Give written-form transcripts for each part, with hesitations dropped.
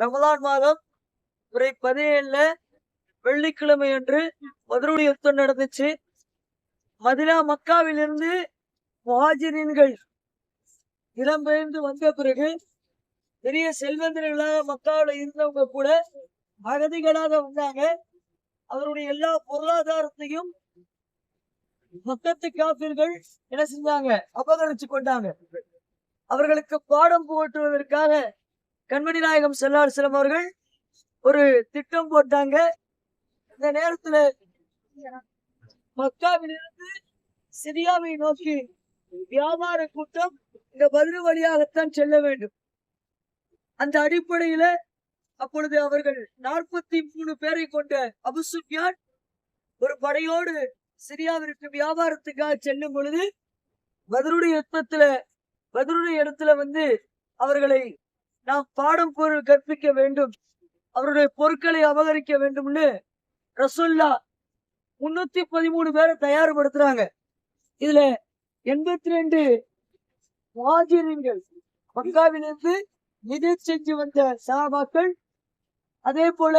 ரமலான் மாதம் 17 வெள்ளிக்கிழமை அன்று பத்ருடைய யுத்தம் நடந்துச்சு. மதினா மக்காவிலிருந்து முஹாஜிரீன்கள் இடம்பெயர்ந்து வந்த பிறகு பெரிய செல்வந்தர்களாக மக்காவில் இருந்தவங்க கூட அகதிகளாக வந்தாங்க. அவருடைய எல்லா பொருளாதாரத்தையும் மக்கத்து காபிர்கள் என்ன செஞ்சாங்க, அபகரிச்சு கொண்டாங்க. அவர்களுக்கு பாடம் புகட்டுவதற்காக கண்மணி நாயகம் ஸல்லல்லாஹு அலைஹி வஸல்லம் அவர்கள் ஒரு திட்டம் போட்டாங்க. இந்த நேரத்துல மக்காவிலிருந்து சிரியாவை நோக்கி வியாபார கூட்டம் இந்த பத்ரு வழியாகத்தான் செல்ல வேண்டும். அந்த அடிப்படையில அப்பொழுது அவர்கள் 43 பேரை கொண்ட அபு சுஃபியான் ஒரு படையோடு சிரியாவிற்கு வியாபாரத்துக்காக செல்லும் பொழுது பத்ருடைய இடத்துல வந்து அவர்களை நாம் பாடம் பொருள் கற்பிக்க வேண்டும், அவருடைய பொருட்களை அபகரிக்க வேண்டும்னு ரசூலுல்லாஹ் 313 பேரை தயார்படுத்துறாங்க. இதுல 82 முஹாஜிரீன்கள் மக்காவிலிருந்து நிதி செஞ்சு வந்த சஹாபாக்கள், அதே போல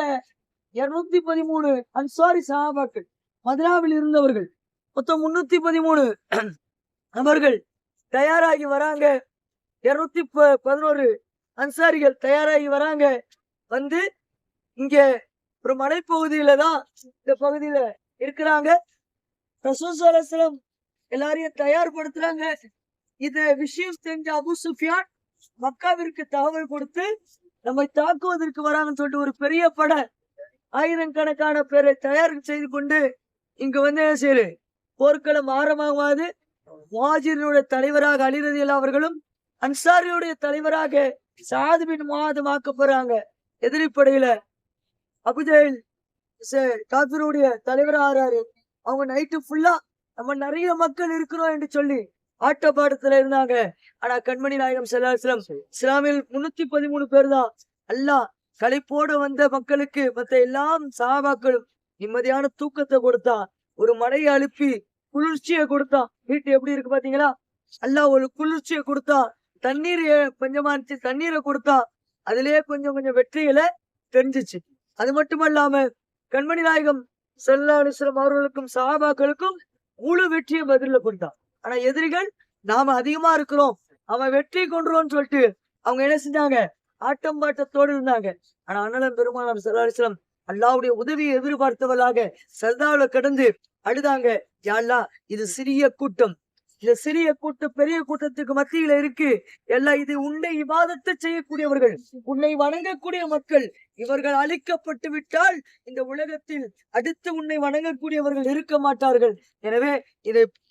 213 அன்சாரி சஹாபாக்கள் மதீனாவில் இருந்தவர்கள், மொத்தம் 313 நபர்கள் தயாராகி வராங்க. 211 அன்சாரிகள் தயாராகி வராங்க. வந்து இங்க ஒரு மலைப்பகுதியில தான் இந்த பகுதியில இருக்கிறாங்க. ரசூல் ஸல்லல்லாஹு அலைஹி வஸல்லம் எல்லாரையும் தயார்படுத்துறாங்க. இந்த விஷயம் தெரிஞ்ச அபு சுஃபியான் மக்காவிற்கு தகவல் கொடுத்து நம்மை தாக்குவதற்கு வராங்கன்னு சொல்லிட்டு ஒரு பெரிய படை ஆயிரக்கணக்கான பேரை தயார் செய்து கொண்டு இங்க வந்து சரி போர்க்களம் ஆரம்பமாவது. முஹாஜிரினுடைய தலைவராக அலி ரலியல்லாஹு அவர்களும் அன்சாரியுடைய தலைவராக சஅத் பின் முஆத் ஆக்கப்படுறாங்க. எதிரிப்படையில அபுஜஹல் காஃபிருடைய தலைவராகிறாரு. அவங்க நைட்டு ஃபுல்லா நம்ம நிறைய மக்கள் இருக்கிறோம் என்று சொல்லி ஆட்டப்பாடத்துல இருந்தாங்க. ஆனா கண்மணி நாயகம் ஸல்லல்லாஹு அலைஹி வஸல்லம் இஸ்லாமில் 313 பேர் தான். அல்லாஹ் களைப்போடு வந்த மக்களுக்கு மற்ற எல்லாம் சஹாபாக்களும் நிம்மதியான தூக்கத்தை கொடுத்தான். ஒரு மழையை அனுப்பி குளிர்ச்சியை கொடுத்தான். வீட்டு எப்படி இருக்கு பாத்தீங்களா, அல்லாஹ் ஒரு குளிர்ச்சியை கொடுத்தான். தண்ணீர் கொஞ்சமா இருந்துச்சு, தண்ணீரை கொடுத்தான். அதுலயே கொஞ்சம் வெற்றிகளை தெரிஞ்சிச்சு. அது மட்டுமல்லாம கண்மணி நாயகம் ஸல்லல்லாஹு அலைஹி வஸல்லம் அவர்களுக்கும் சஹாபாக்களுக்கும் முழு வெற்றியை பதில கொடுத்தான். ஆனா எதிரிகள் நாம அதிகமா இருக்கிறோம், அவன் வெற்றி கொண்டுருவோம்னு சொல்லிட்டு அவங்க என்ன செஞ்சாங்க, ஆட்டம் பாட்டத்தோடு இருந்தாங்க. ஆனா அண்ணன் பெருமானார் ஸல்லல்லாஹு அலைஹி வஸல்லம் அல்லாஹ்வுடைய உதவியை எதிர்பார்த்தவர்களாக சர்தாவுல கடந்து அழுதாங்க. யா அல்லாஹ், இது சிறிய கூட்டம், இந்த சிறிய கூட்டம் பெரிய கூட்டத்துக்கு மத்தியில இருக்கு. எல்லாம் இது உன்னை இபாதத்தை செய்யக்கூடியவர்கள், உன்னை வணங்கக்கூடிய மக்கள். இவர்கள் அழிக்கப்பட்டு விட்டால் இந்த உலகத்தில் அடுத்து உன்னை வணங்கக்கூடியவர்கள் இருக்க மாட்டார்கள். எனவே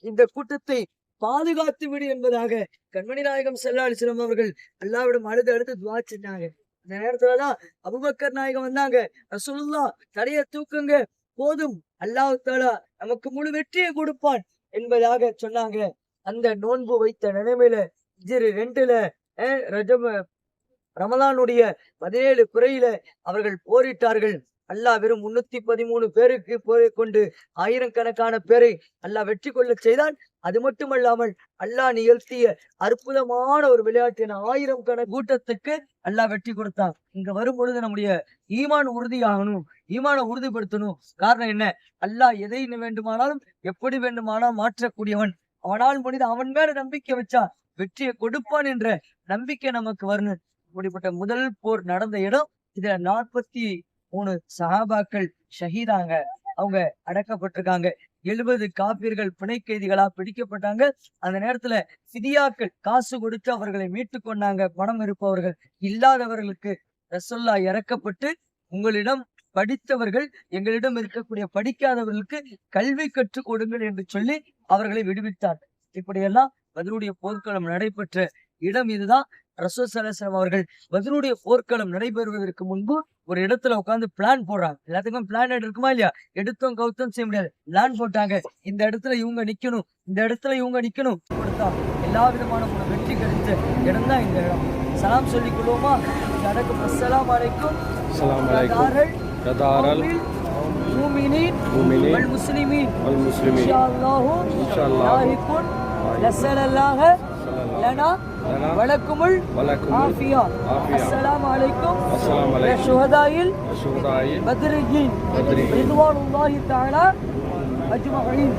இந்த கூட்டத்தை பாதுகாத்து விடு என்பதாக கண்மணி நாயகம் ஸல்லல்லாஹு அலைஹி வஸல்லம் அவர்கள் அல்லாஹ்விடம் அழுது துஆ செஞ்சாங்க. இந்த நேரத்துலதான் அபூபக்கர் நாயகம் வந்தாங்க. ரசூலுல்லாஹ் தடைய தூக்குங்க, போதும், அல்லாஹ் தஆலா நமக்கு முழு வெற்றியை கொடுப்பான் என்பதாக சொன்னாங்க. அந்த நோன்பு வைத்த நிலைமையில ஹிஜ்ரி 2ல ரமலானுடைய 17 பிறையில அவர்கள் போரிட்டார்கள். அல்லாஹ் வெறும் 313 பேருக்கு போரை கொண்டு ஆயிரக்கணக்கான பேரை அல்லாஹ் வெற்றி கொள்ள செய்தான். அது மட்டுமல்லாமல் அல்லாஹ் நிகழ்த்திய அற்புதமான ஒரு விளையாட்டின 1000 கணக்கு கூட்டத்துக்கு அல்லாஹ் வெற்றி கொடுத்தான். இங்க வரும் பொழுது நம்முடைய ஈமான் உறுதியாகணும், ஈமானை உறுதிப்படுத்தணும். காரணம் என்ன, அல்லாஹ் எதை வேண்டுமானாலும் எப்படி வேண்டுமானாலும் மாற்றக்கூடியவன். அவனால் முடிந்து அவன் மேல நம்பிக்கை வச்சா வெற்றியை கொடுப்பான் என்ற நம்பிக்கை நமக்கு வரணும். இப்படிப்பட்ட முதல் போர் நடந்த இடம். இதுல 43 சஹாபாக்கள் ஷஹீதாங்க, அவங்க அடக்கப்பட்டிருக்காங்க. 70 காபிர்கள் பிணை கைதிகளா பிடிக்கப்பட்டாங்க. அந்த நேரத்துல ஃபிதியாக்கள் காசு கொடுத்து அவர்களை மீட்டு கொண்டாங்க. பணம் இருப்பவர்கள் இல்லாதவர்களுக்கு ரசூலுல்லாஹ் இறக்கப்பட்டு, உங்களிடம் படித்தவர்கள் எங்களிடம் இருக்கக்கூடிய படிக்காதவர்களுக்கு கல்வி கற்றுக் கொடுங்கள் என்று சொல்லி அவர்களை விடுவித்தார். இப்படியெல்லாம் பத்ருடைய போர்க்களம் நடைபெற்ற இடம் இதுதான். ரசூல் ஸல்லல்லாஹு அலைஹி வஸல்லம் அவர்கள் பத்ருடைய போர்க்களம் நடைபெறுவதற்கு முன்பு ஒரு இடத்துல உட்கார்ந்து பிளான் போடுறாங்க. எல்லாத்துக்கும் பிளான் இருக்குமா இல்லையா, எடுத்தோம் கவுத்தம் செய்ய முடியாது. பிளான் போட்டாங்க, இந்த இடத்துல இவங்க நிக்கணும், இந்த இடத்துல இவங்க நிக்கணும். கொடுத்தா எல்லா விதமான வெற்றி கிடைச்ச இடம் தான் இந்த இடம். சலாம் சொல்லிக் கொள்வோமா? நடக்கும். அஸ்ஸலாமு அலைக்கும் المؤمنين والمسلمين إن شاء الله لاهق نسأل الله لنا ولكم العافية. السلام عليكم يا شهداء البدريين رضوان الله تعالى أجمعين.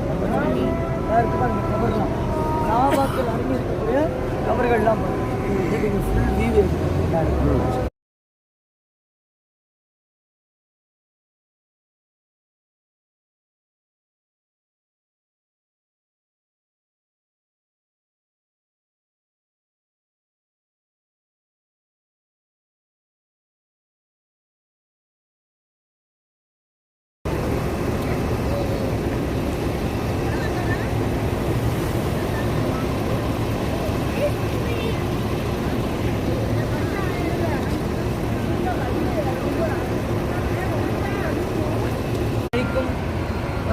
சஹாபாக்கள் அறிஞர்களுடைய அவர்கள்லாம் ஃபுல் வீடியோ.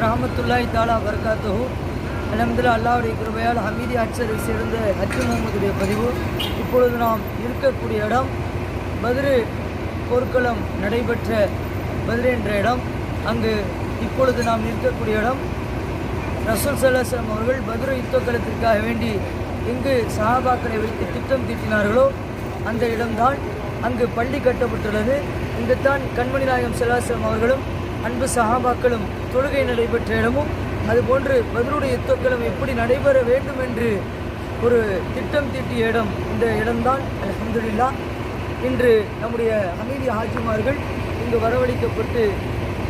ரஹமத்துல்லாஹி தஆலா வபரகாத்துஹு. அல்ஹம்துலில்லாஹ், அல்லாஹ்வுடைய கிருபையால் ஹமீதி அச்சரில் சேர்ந்த ஹஜ் முகமதுடைய பதிவு. இப்பொழுது நாம் இருக்கக்கூடிய இடம் பத்ரு போர்க்களம் நடைபெற்ற பத்ரு என்ற இடம். அங்கு இப்பொழுது நாம் இருக்கக்கூடிய இடம் ரசூல் ஸல்லல்லாஹு அலைஹி வஸல்லம் அவர்கள் பத்ரு யுத்தக்களத்திற்காக வேண்டி எங்கு சஹாபாக்களை வைத்து திட்டம் தீட்டினார்களோ அந்த இடம்தான். அங்கு பள்ளி கட்டப்பட்டுள்ளது. இங்குத்தான் கண்மணி நாயகம் ஸல்லல்லாஹு அலைஹி வஸல்லம் அவர்களும் அன்பு சஹாபாக்களும் தொழுகை நடைபெற்ற இடமும், அதுபோன்று பத்ருடைய யுத்தக்களம் எப்படி நடைபெற வேண்டும் என்று ஒரு திட்டம் தீட்டிய இடம் இந்த இடம்தான். அல்ஹம்துலில்லாஹ், இன்று நம்முடைய ஹமீதி ஹாஜிமார்கள் இங்கு வரவழைக்கப்பட்டு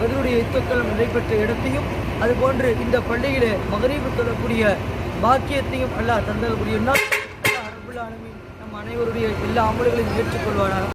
பத்ருடைய யுத்தக்களம் நடைபெற்ற இடத்தையும், அதுபோன்று இந்த பள்ளியிலே மகரீபு தொழக்கூடிய பாக்கியத்தையும் அல்லாஹ் தந்தல் புரியும்னால் அல்லாஹ் ரப்புல் ஆலமீன் நம் அனைவருடைய எல்லா அமல்களையும் ஏற்றுக்கொள்வானாக.